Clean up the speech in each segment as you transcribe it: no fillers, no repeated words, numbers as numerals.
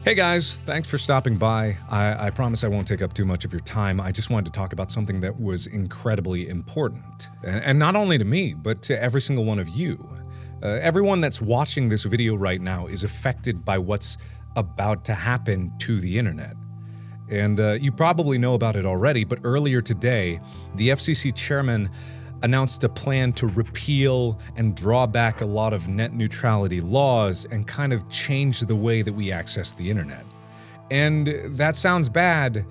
Hey guys, thanks for stopping by. I promise I won't take up too much of your time. I just wanted to talk about something that was incredibly important. And not only to me, but to every single one of you. Everyone that's watching this video right now is affected by what's about to happen to the internet. And you probably know about it already, but earlier today, the FCC chairman announced a plan to repeal and draw back a lot of net neutrality laws and kind of change the way that we access the internet. And that sounds bad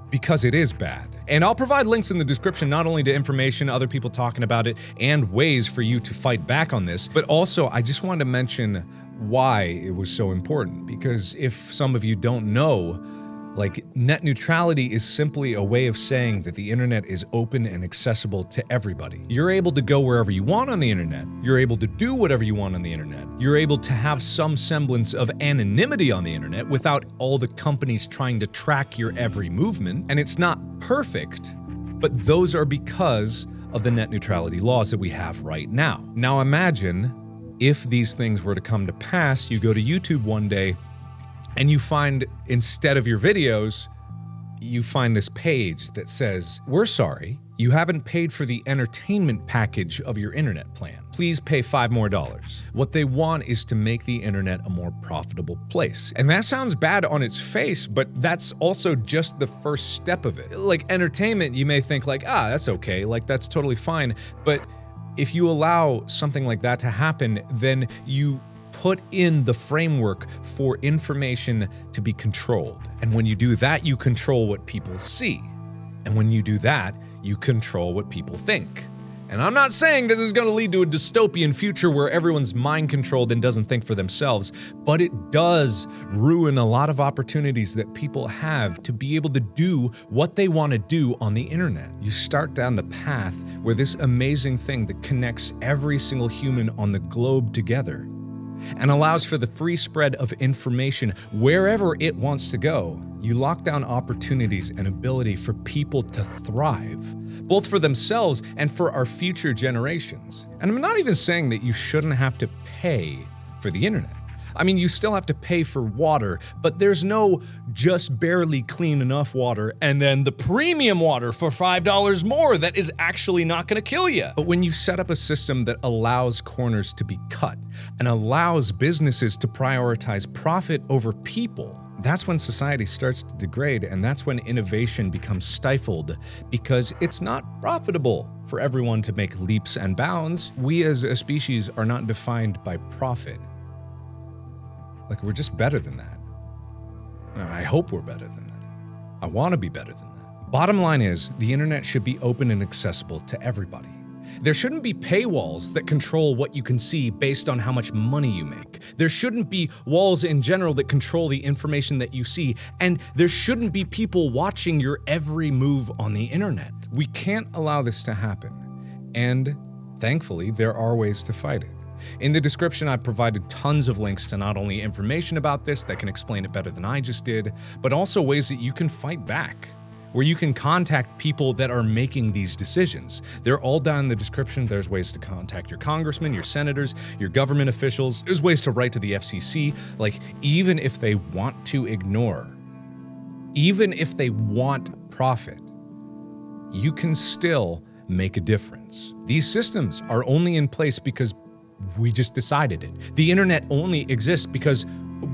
because it is bad. And I'll provide links in the description not only to information, other people talking about it, and ways for you to fight back on this, but also I just wanted to mention why it was so important. Because if some of you don't know, net neutrality is simply a way of saying that the internet is open and accessible to everybody. You're able to go wherever you want on the internet. You're able to do whatever you want on the internet. You're able to have some semblance of anonymity on the internet without all the companies trying to track your every movement. And it's not perfect, but those are because of the net neutrality laws that we have right now. Now imagine if these things were to come to pass, you go to YouTube one day, and you find, instead of your videos, you find this page that says, "We're sorry, you haven't paid for the entertainment package of your internet plan. Please pay $5 more." What they want is to make the internet a more profitable place. And that sounds bad on its face, but that's also just the first step of it. Like entertainment, you may think that's okay, that's totally fine. But if you allow something like that to happen, then you put in the framework for information to be controlled. And when you do that, you control what people see. And when you do that, you control what people think. And I'm not saying that this is going to lead to a dystopian future where everyone's mind controlled and doesn't think for themselves, but it does ruin a lot of opportunities that people have to be able to do what they want to do on the internet. You start down the path where this amazing thing that connects every single human on the globe together and allows for the free spread of information wherever it wants to go. You lock down opportunities and ability for people to thrive, both for themselves and for our future generations. And I'm not even saying that you shouldn't have to pay for the internet. I mean, you still have to pay for water, but there's no just barely clean enough water and then the premium water for $5 more that is actually not going to kill you. But when you set up a system that allows corners to be cut and allows businesses to prioritize profit over people, that's when society starts to degrade, and that's when innovation becomes stifled because it's not profitable for everyone to make leaps and bounds. We as a species are not defined by profit. We're just better than that. I hope we're better than that. I want to be better than that. Bottom line is, the internet should be open and accessible to everybody. There shouldn't be paywalls that control what you can see based on how much money you make. There shouldn't be walls in general that control the information that you see, and there shouldn't be people watching your every move on the internet. We can't allow this to happen, and thankfully, there are ways to fight it. In the description, I've provided tons of links to not only information about this that can explain it better than I just did, but also ways that you can fight back, where you can contact people that are making these decisions. They're all down in the description. There's ways to contact your congressmen, your senators, your government officials. There's ways to write to the FCC. Even if they want to ignore, even if they want profit, you can still make a difference. These systems are only in place because we just decided it. The internet only exists because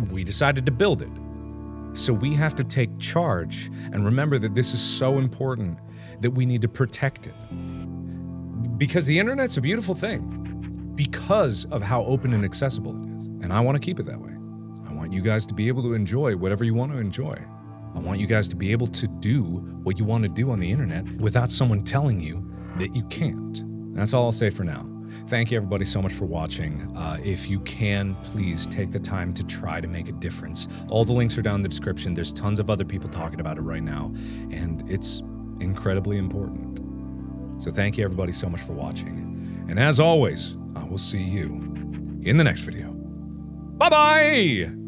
we decided to build it. So we have to take charge and remember that this is so important that we need to protect it. Because the internet's a beautiful thing because of how open and accessible it is. And I want to keep it that way. I want you guys to be able to enjoy whatever you want to enjoy. I want you guys to be able to do what you want to do on the internet without someone telling you that you can't. That's all I'll say for now. Thank you everybody so much for watching. If you can, please take the time to try to make a difference. All the links are down in the description. There's tons of other people talking about it right now, and it's incredibly important. So thank you everybody so much for watching. And as always, I will see you in the next video. Bye-bye!